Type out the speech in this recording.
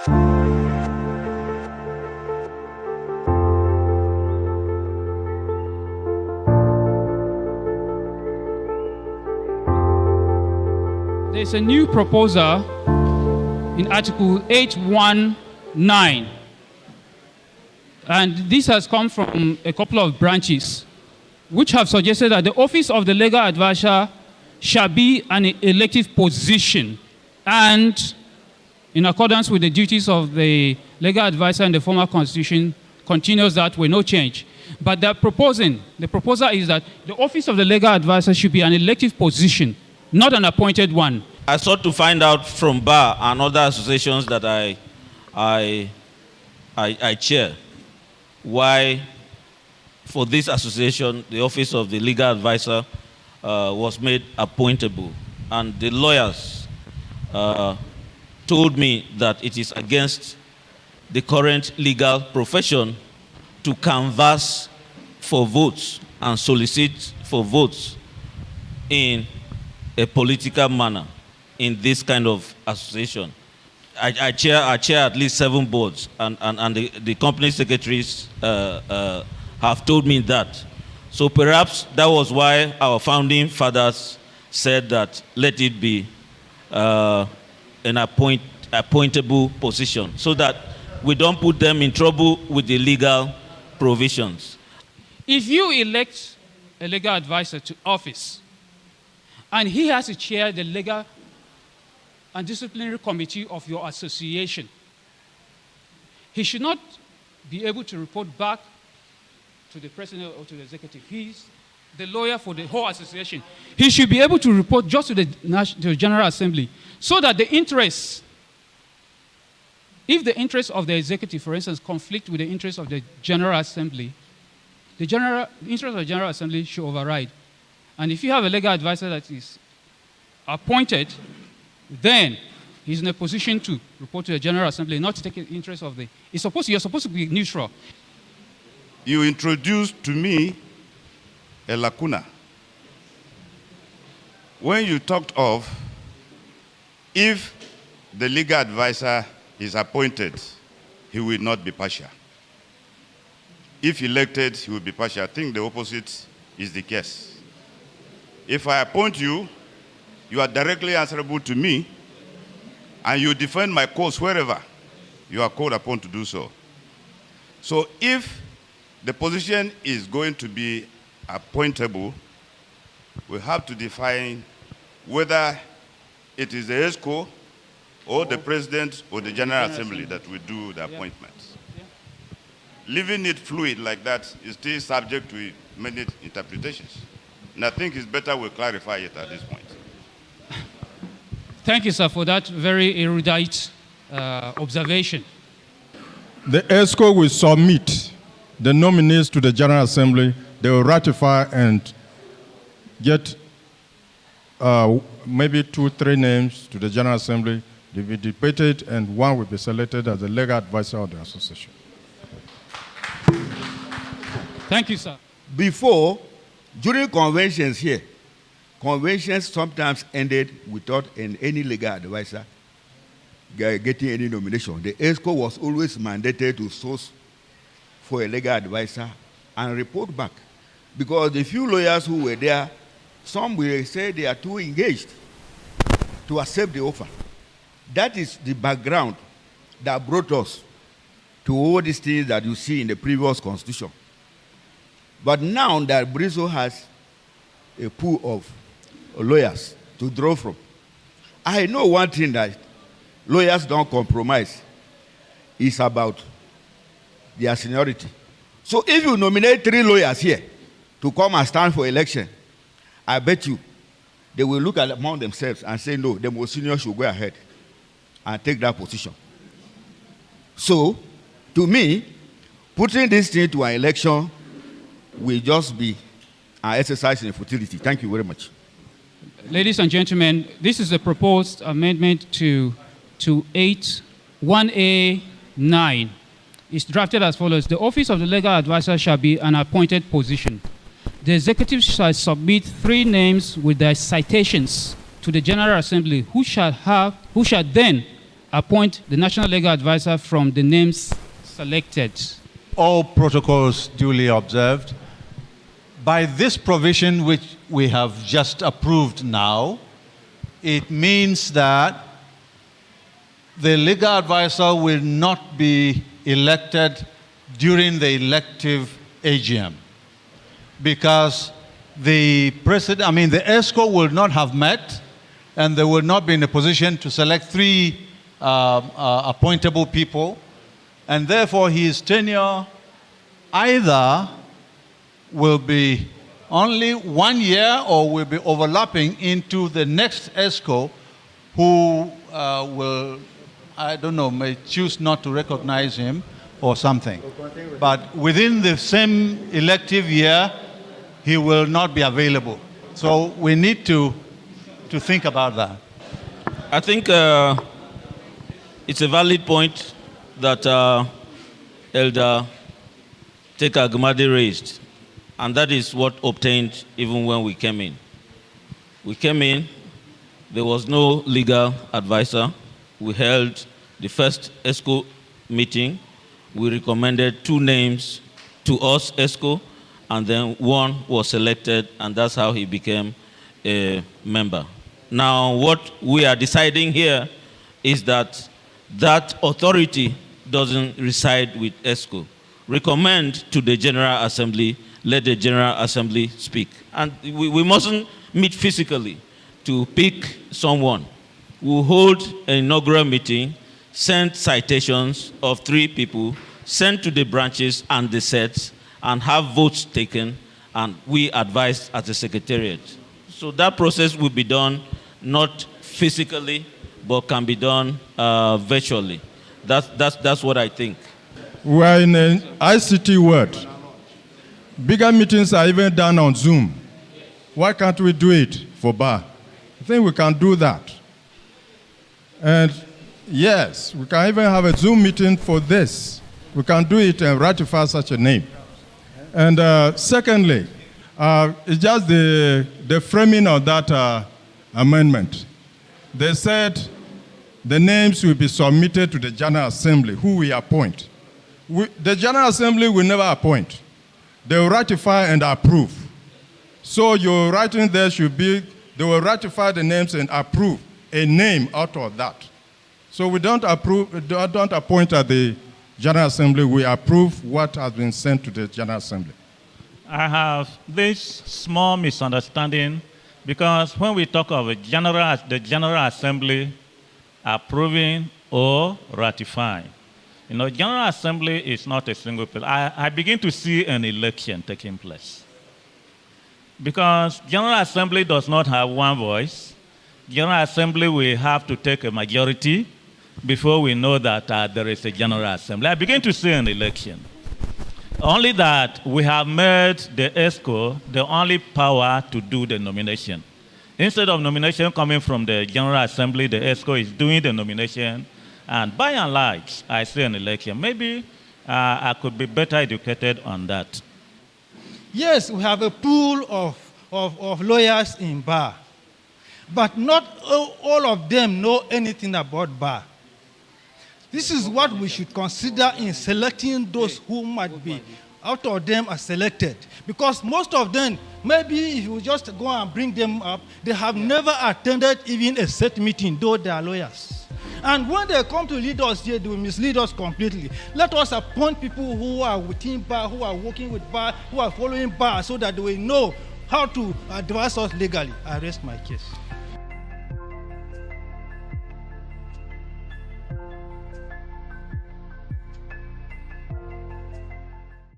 There's a new proposal in Article 819, and this has come from a couple of branches, which have suggested that the office of the legal advisor shall be an elective position, and in accordance with the duties of the legal advisor in the former constitution, continues that way, no change. But the proposal is that the office of the legal advisor should be an elective position, not an appointed one. I sought to find out from bar and other associations that I chair why, for this association, the office of the legal advisor was made appointable. And the lawyers told me that it is against the current legal profession to canvass for votes and solicit for votes in a political manner in this kind of association. I chair at least 7 boards, and the company secretaries have told me that. So perhaps that was why our founding fathers said that let it be an appointable position, so that we don't put them in trouble with the legal provisions. If you elect a legal advisor to office, and he has to chair the legal and disciplinary committee of your association, he should not be able to report back to the president or to the executive. He's the lawyer for the whole association. He should be able to report just to the General Assembly, so that the interests, if the interests of the executive, for instance, conflict with the interests of the General Assembly, the interest of the General Assembly should override. And if you have a legal advisor that is appointed, then he's in a position to report to the General Assembly, not to take the interest of the... You're supposed to be neutral. You introduced to me a lacuna when you talked of if the legal advisor is appointed, he will not be partial. If elected, he will be partial. I think the opposite is the case. If I appoint you, you are directly answerable to me, and you defend my cause wherever you are called upon to do so. So if the position is going to be appointable, we have to define whether it is the ESCO or the President or the General Assembly that will do the appointments. Yeah. Leaving it fluid like that is still subject to many interpretations. And I think it's better we clarify it at this point. Thank you, sir, for that very erudite observation. The ESCO will submit the nominees to the General Assembly. They will ratify and get maybe 2-3 names to the General Assembly. They will be debated, and one will be selected as the legal advisor of the association. Thank you, sir. Before, during conventions here, conventions sometimes ended without any legal advisor getting any nomination. The ESCO was always mandated to source for a legal advisor and report back. Because the few lawyers who were there, some will say they are too engaged to accept the offer. That is the background that brought us to all these things that you see in the previous constitution. But now that Brizo has a pool of lawyers to draw from, I know one thing that lawyers don't compromise is about their seniority. So if you nominate 3 lawyers here to come and stand for election, I bet you they will look at among themselves and say, no, the most senior should go ahead and take that position. So, to me, putting this thing to an election will just be an exercise in futility. Thank you very much. Ladies and gentlemen, this is a proposed amendment to 8.1A9. It's drafted as follows. The office of the legal advisor shall be an appointed position. The executive shall submit 3 names with their citations to the General Assembly, who shall then appoint the national legal advisor from the names selected. All protocols duly observed. By this provision, which we have just approved now, it means that the legal advisor will not be elected during the elective AGM, because the ESCO will not have met, and they will not be in a position to select 3 appointable people, and therefore his tenure either will be only 1 year or will be overlapping into the next ESCO, who will, I don't know, may choose not to recognize him or something. But within the same elective year, he will not be available. So we need to think about that. I think it's a valid point that Elder Teka Agumade raised, and that is what obtained even when we came in. We came in, there was no legal advisor. We held the first ESCO meeting. We recommended 2 names to us, ESCO, and then 1 was selected, and that's how he became a member. Now, what we are deciding here is that that authority doesn't reside with ESCO. Recommend to the General Assembly, let the General Assembly speak. And we mustn't meet physically to pick someone. We'll hold an inaugural meeting, send citations of 3 people, send to the branches and the sets, and have votes taken, and we advise as a secretariat. So that process will be done not physically, but can be done virtually. That's what I think. We are in an ICT world. Bigger meetings are even done on Zoom. Why can't we do it for bar? I think we can do that. And yes, we can even have a Zoom meeting for this. We can do it and ratify such a name. And secondly, it's just the framing of that amendment. They said the names will be submitted to the General Assembly, who we appoint. The General Assembly will never appoint. They will ratify and approve. So your writing there should be, they will ratify the names and approve a name out of that. So we don't appoint at the General Assembly, we approve what has been sent to the General Assembly. I have this small misunderstanding, because when we talk of the General Assembly approving or ratifying, General Assembly is not a single place. I begin to see an election taking place. Because General Assembly does not have one voice. General Assembly will have to take a majority before we know that there is a General Assembly. I begin to see an election. Only that we have made the ESCO the only power to do the nomination. Instead of nomination coming from the General Assembly, the ESCO is doing the nomination. And by and large, I see an election. Maybe I could be better educated on that. Yes, we have a pool of lawyers in bar. But not all of them know anything about bar. This is what we should consider in selecting those who might be out of them are selected. Because most of them, maybe if you just go and bring them up, they have never attended even a set meeting, though they are lawyers. And when they come to lead us here, they will mislead us completely. Let us appoint people who are within bar, who are working with bar, who are following bar, so that they will know how to advise us legally. I rest my case.